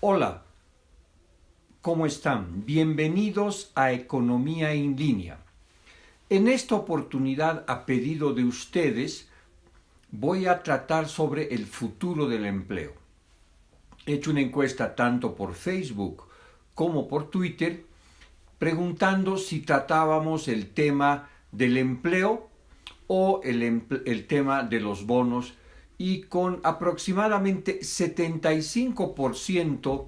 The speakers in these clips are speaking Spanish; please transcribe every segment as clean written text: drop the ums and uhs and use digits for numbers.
Hola, ¿cómo están? Bienvenidos a Economía en Línea. En esta oportunidad, a pedido de ustedes, voy a tratar sobre el futuro del empleo. He hecho una encuesta tanto por Facebook como por Twitter, preguntando si tratábamos el tema del empleo o el tema de los bonos, y con aproximadamente 75%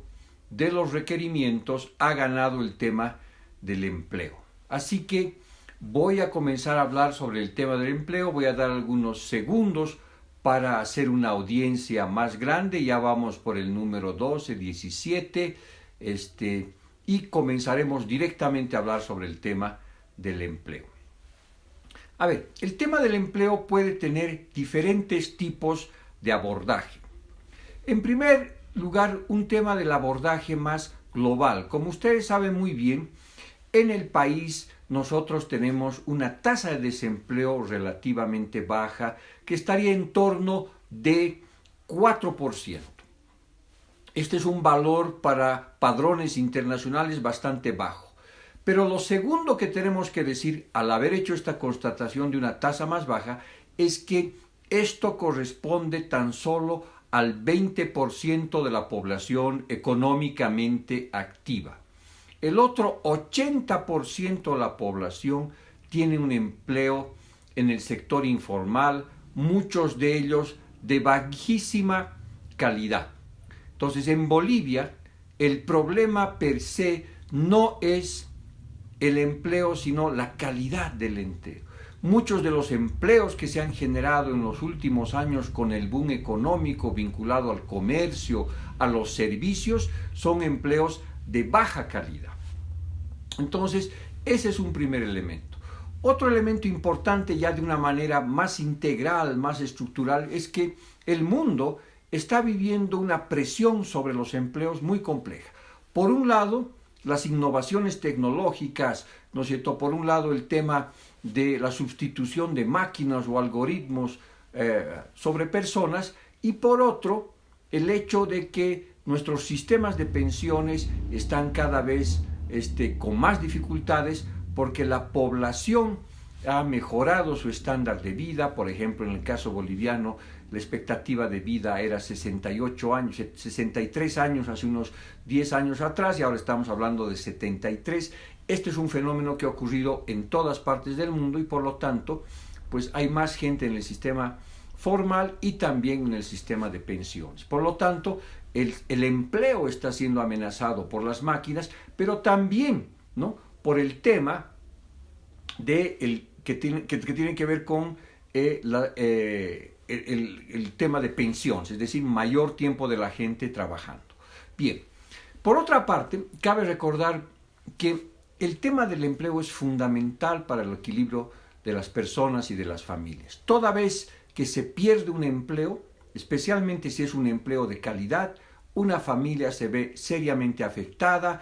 de los requerimientos ha ganado el tema del empleo. Así que voy a comenzar a hablar sobre el tema del empleo, voy a dar algunos segundos para hacer una audiencia más grande, ya vamos por el número 12, 17, y comenzaremos directamente a hablar sobre el tema del empleo. A ver, el tema del empleo puede tener diferentes tipos de abordaje. En primer lugar, un tema del abordaje más global. Como ustedes saben muy bien, en el país nosotros tenemos una tasa de desempleo relativamente baja que estaría en torno de 4%. Este es un valor para padrones internacionales bastante bajo. Pero lo segundo que tenemos que decir al haber hecho esta constatación de una tasa más baja es que esto corresponde tan solo al 20% de la población económicamente activa. El otro 80% de la población tiene un empleo en el sector informal, muchos de ellos de bajísima calidad. Entonces, en Bolivia, el problema per se no es el empleo, sino la calidad del empleo. Muchos de los empleos que se han generado en los últimos años con el boom económico vinculado al comercio, a los servicios, son empleos de baja calidad. Entonces, ese es un primer elemento. Otro elemento importante, ya de una manera más integral, más estructural, es que el mundo está viviendo una presión sobre los empleos muy compleja. Por un lado, las innovaciones tecnológicas, ¿no es cierto? Por un lado, el tema de la sustitución de máquinas o algoritmos sobre personas, y por otro, el hecho de que nuestros sistemas de pensiones están cada vez con más dificultades porque la población ha mejorado su estándar de vida. Por ejemplo, en el caso boliviano, la expectativa de vida era 68 años, 63 años hace unos 10 años atrás, y ahora estamos hablando de 73. Este es un fenómeno que ha ocurrido en todas partes del mundo, y por lo tanto, pues hay más gente en el sistema formal y también en el sistema de pensiones. Por lo tanto, el empleo está siendo amenazado por las máquinas, pero también, ¿no?, por el tema que tiene que ver con el tema de pensiones, es decir, mayor tiempo de la gente trabajando. Bien, por otra parte, cabe recordar que el tema del empleo es fundamental para el equilibrio de las personas y de las familias. Toda vez que se pierde un empleo, especialmente si es un empleo de calidad, una familia se ve seriamente afectada,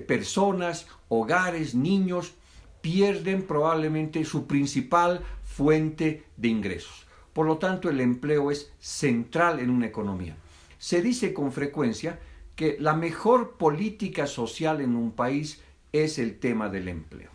personas, hogares, niños pierden probablemente su principal fuente de ingresos. Por lo tanto, el empleo es central en una economía. Se dice con frecuencia que la mejor política social en un país es el tema del empleo.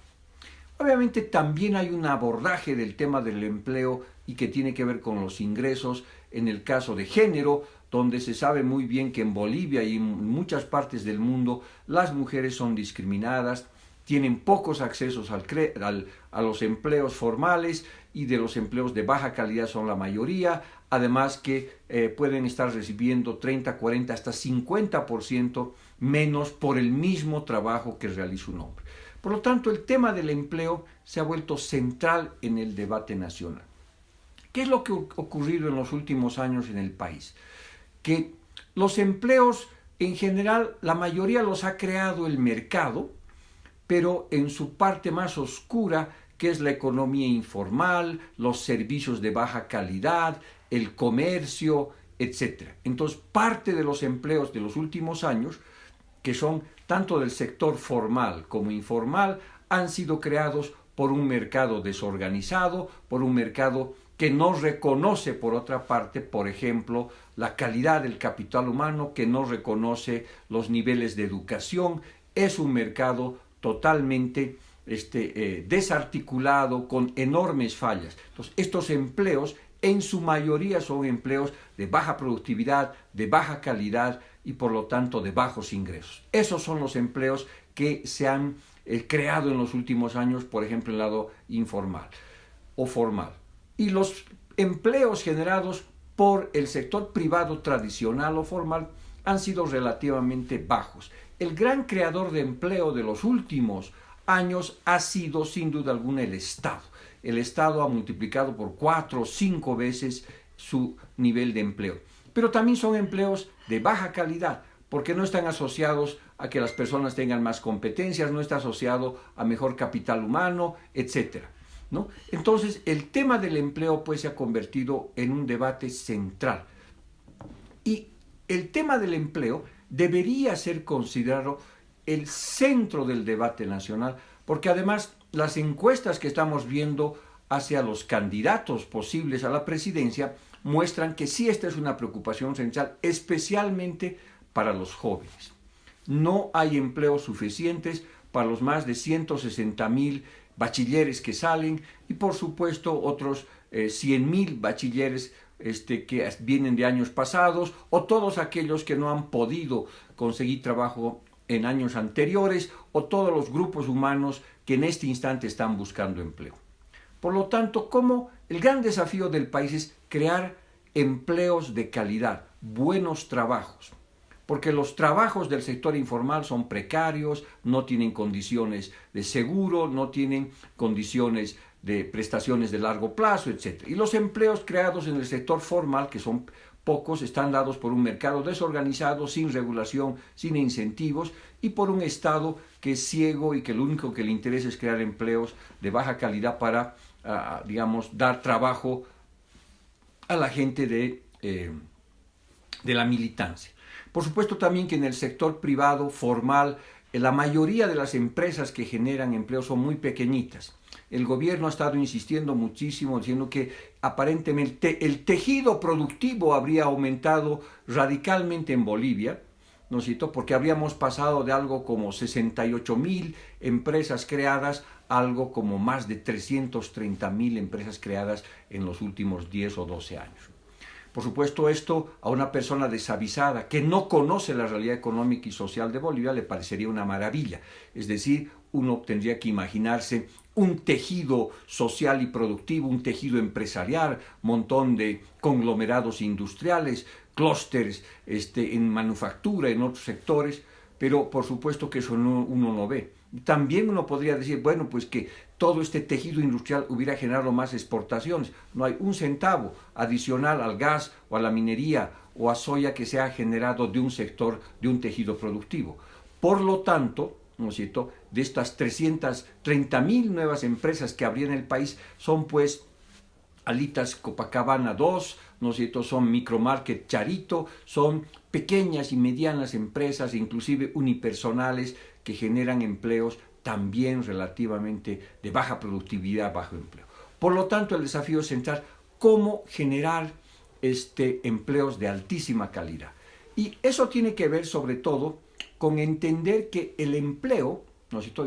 Obviamente también hay un abordaje del tema del empleo y que tiene que ver con los ingresos en el caso de género, donde se sabe muy bien que en Bolivia y en muchas partes del mundo las mujeres son discriminadas, tienen pocos accesos a los empleos formales, y de los empleos de baja calidad son la mayoría, además que pueden estar recibiendo 30, 40, hasta 50% menos por el mismo trabajo que realiza un hombre. Por lo tanto, el tema del empleo se ha vuelto central en el debate nacional. ¿Qué es lo que ha ocurrido en los últimos años en el país? Que los empleos, en general, la mayoría los ha creado el mercado, pero en su parte más oscura, que es la economía informal, los servicios de baja calidad, el comercio, etc. Entonces, parte de los empleos de los últimos años, que son tanto del sector formal como informal, han sido creados por un mercado desorganizado, por un mercado que no reconoce, por otra parte, por ejemplo, la calidad del capital humano, que no reconoce los niveles de educación. Es un mercado totalmente desarticulado, con enormes fallas. Entonces, estos empleos en su mayoría son empleos de baja productividad, de baja calidad y por lo tanto de bajos ingresos. Esos son los empleos que se han creado en los últimos años, por ejemplo, en el lado informal o formal. Y los empleos generados por el sector privado tradicional o formal han sido relativamente bajos. El gran creador de empleo de los últimos años ha sido sin duda alguna el Estado. El Estado ha multiplicado por 4 o 5 veces su nivel de empleo. Pero también son empleos de baja calidad, porque no están asociados a que las personas tengan más competencias, no está asociado a mejor capital humano, etc., ¿no? Entonces, el tema del empleo pues se ha convertido en un debate central. Y el tema del empleo debería ser considerado el centro del debate nacional, porque además las encuestas que estamos viendo hacia los candidatos posibles a la presidencia muestran que sí, esta es una preocupación central, especialmente para los jóvenes. No hay empleos suficientes para los más de 160,000 bachilleres que salen y por supuesto otros 100,000 bachilleres que vienen de años pasados, o todos aquellos que no han podido conseguir trabajo en años anteriores, o todos los grupos humanos que en este instante están buscando empleo. Por lo tanto, como el gran desafío del país es crear empleos de calidad, buenos trabajos, porque los trabajos del sector informal son precarios, no tienen condiciones de seguro, no tienen condiciones de prestaciones de largo plazo, etc. Y los empleos creados en el sector formal, que son pocos, están dados por un mercado desorganizado, sin regulación, sin incentivos, y por un Estado que es ciego y que lo único que le interesa es crear empleos de baja calidad para, dar trabajo a la gente de la militancia. Por supuesto también que en el sector privado formal, la mayoría de las empresas que generan empleo son muy pequeñitas. El gobierno ha estado insistiendo muchísimo, diciendo que aparentemente el tejido productivo habría aumentado radicalmente en Bolivia, ¿no es cierto? Porque habríamos pasado de algo como 68,000 empresas creadas a algo como más de 330,000 empresas creadas en los últimos 10 o 12 años. Por supuesto, esto a una persona desavisada que no conoce la realidad económica y social de Bolivia le parecería una maravilla. Es decir, uno tendría que imaginarse un tejido social y productivo, un tejido empresarial, montón de conglomerados industriales, clústeres en manufactura, en otros sectores, pero por supuesto que eso uno no ve. También uno podría decir, bueno, pues que todo este tejido industrial hubiera generado más exportaciones. No hay un centavo adicional al gas o a la minería o a soya que se ha generado de un sector, de un tejido productivo. Por lo tanto, ¿no es cierto?, de estas 330,000 nuevas empresas que habría en el país, son pues Alitas Copacabana 2, ¿no es cierto?, son Micromarket Charito, son pequeñas y medianas empresas, inclusive unipersonales, que generan empleos también relativamente de baja productividad, bajo empleo. Por lo tanto, el desafío es central, cómo generar empleos de altísima calidad. Y eso tiene que ver sobre todo con entender que el empleo, ¿no es cierto?,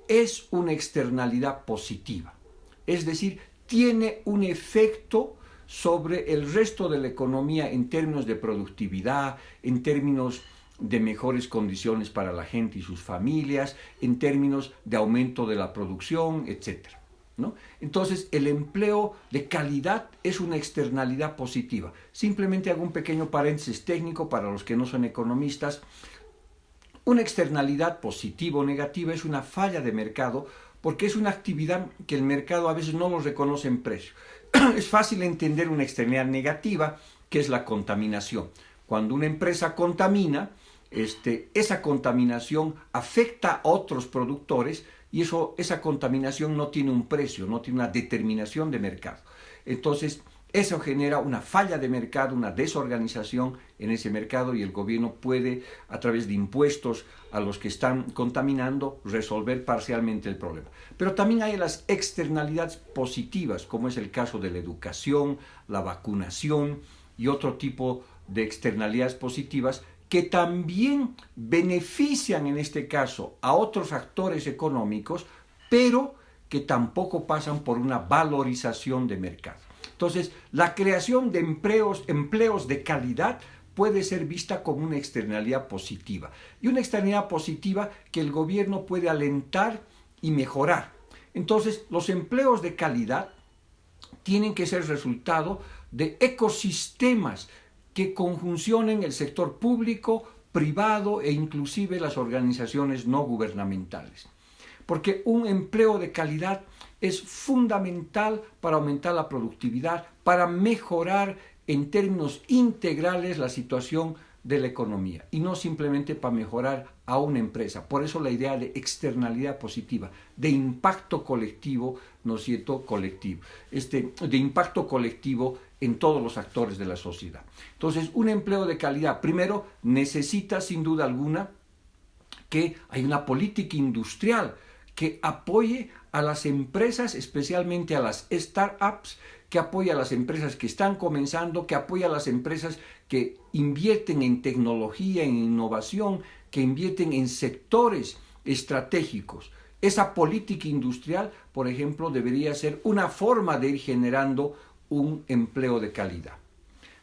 es una externalidad positiva. Es decir, tiene un efecto sobre el resto de la economía en términos de productividad, en términos de mejores condiciones para la gente y sus familias, en términos de aumento de la producción, etc., ¿no? Entonces, el empleo de calidad es una externalidad positiva. Simplemente hago un pequeño paréntesis técnico para los que no son economistas. Una externalidad positiva o negativa es una falla de mercado, porque es una actividad que el mercado a veces no lo reconoce en precio. Es fácil entender una externalidad negativa, que es la contaminación. Cuando una empresa contamina, esa contaminación afecta a otros productores y esa contaminación no tiene un precio, no tiene una determinación de mercado. Entonces, Eso genera una falla de mercado, una desorganización en ese mercado y el gobierno puede, a través de impuestos a los que están contaminando, resolver parcialmente el problema. Pero también hay las externalidades positivas, como es el caso de la educación, la vacunación y otro tipo de externalidades positivas que también benefician en este caso a otros actores económicos, pero que tampoco pasan por una valorización de mercado. Entonces, la creación de empleos de calidad puede ser vista como una externalidad positiva. Y una externalidad positiva que el gobierno puede alentar y mejorar. Entonces, los empleos de calidad tienen que ser resultado de ecosistemas que conjuncionen el sector público, privado e inclusive las organizaciones no gubernamentales. Porque un empleo de calidad es fundamental para aumentar la productividad, para mejorar en términos integrales la situación de la economía y no simplemente para mejorar a una empresa. Por eso la idea de externalidad positiva, de impacto colectivo, ¿no es cierto?, colectivo, de impacto colectivo en todos los actores de la sociedad. Entonces, un empleo de calidad, primero, necesita sin duda alguna que hay una política industrial que apoye a las empresas, especialmente a las startups, que apoye a las empresas que están comenzando, que apoye a las empresas que invierten en tecnología, en innovación, que invierten en sectores estratégicos. Esa política industrial, por ejemplo, debería ser una forma de ir generando un empleo de calidad,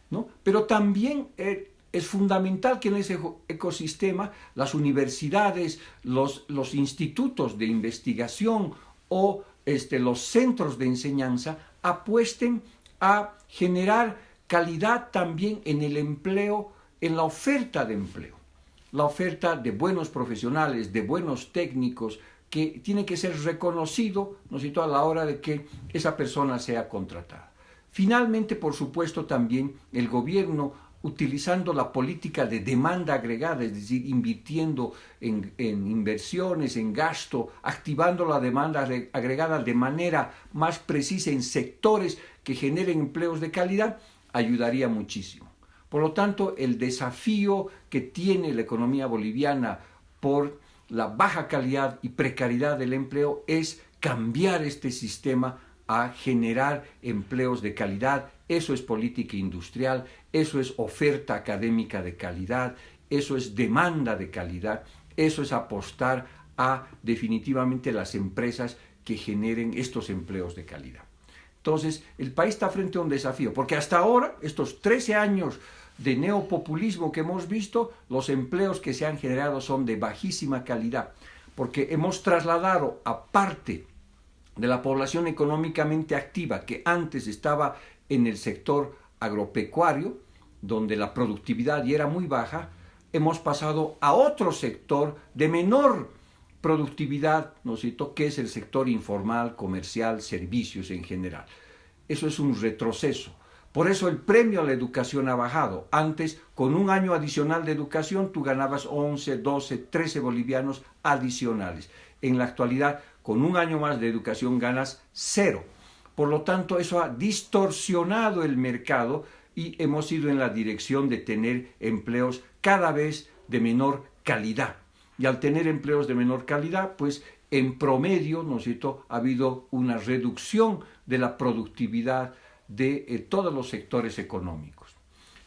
¿no? Pero también es fundamental que en ese ecosistema las universidades, los institutos de investigación o los centros de enseñanza apuesten a generar calidad también en el empleo, en la oferta de empleo. La oferta de buenos profesionales, de buenos técnicos, que tiene que ser reconocido, ¿no es cierto?, a la hora de que esa persona sea contratada. Finalmente, por supuesto, también el gobierno, utilizando la política de demanda agregada, es decir, invirtiendo en inversiones, en gasto, activando la demanda agregada de manera más precisa en sectores que generen empleos de calidad, ayudaría muchísimo. Por lo tanto, el desafío que tiene la economía boliviana por la baja calidad y precariedad del empleo es cambiar este sistema a generar empleos de calidad. Eso es política industrial, eso es oferta académica de calidad, eso es demanda de calidad, eso es apostar a definitivamente las empresas que generen estos empleos de calidad. Entonces, el país está frente a un desafío, porque hasta ahora, estos 13 años de neopopulismo que hemos visto, los empleos que se han generado son de bajísima calidad, porque hemos trasladado a parte de la población económicamente activa que antes estaba en el sector agropecuario, donde la productividad ya era muy baja, hemos pasado a otro sector de menor productividad, ¿no es cierto?, que es el sector informal, comercial, servicios en general. Eso es un retroceso. Por eso el premio a la educación ha bajado. Antes, con un año adicional de educación, tú ganabas 11, 12, 13 bolivianos adicionales. En la actualidad, con un año más de educación ganas 0. Por lo tanto, eso ha distorsionado el mercado y hemos ido en la dirección de tener empleos cada vez de menor calidad. Y al tener empleos de menor calidad, pues en promedio, ¿no es cierto?, ha habido una reducción de la productividad de todos los sectores económicos.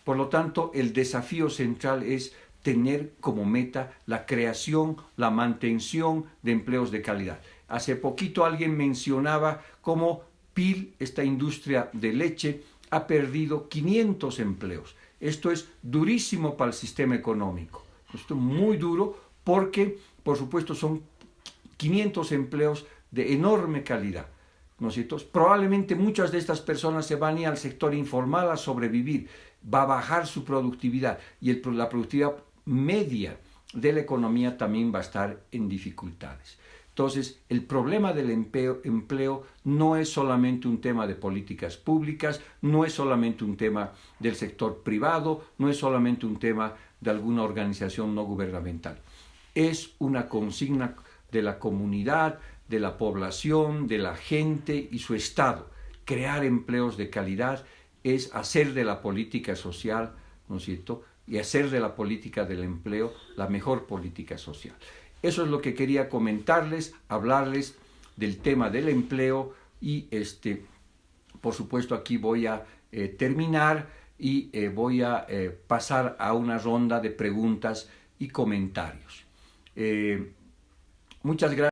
Por lo tanto, el desafío central es tener como meta la creación, la mantención de empleos de calidad. Hace poquito alguien mencionaba cómo PIL, esta industria de leche, ha perdido 500 empleos. Esto es durísimo para el sistema económico. Esto es muy duro porque, por supuesto, son 500 empleos de enorme calidad, ¿no es cierto? Probablemente muchas de estas personas se van a ir al sector informal a sobrevivir. Va a bajar su productividad y la productividad media de la economía también va a estar en dificultades. Entonces, el problema del empleo no es solamente un tema de políticas públicas, no es solamente un tema del sector privado, no es solamente un tema de alguna organización no gubernamental. Es una consigna de la comunidad, de la población, de la gente y su Estado. Crear empleos de calidad es hacer de la política social, ¿no es cierto?, y hacer de la política del empleo la mejor política social. Eso es lo que quería comentarles, hablarles del tema del empleo y por supuesto aquí voy a terminar y voy a pasar a una ronda de preguntas y comentarios. Muchas gracias.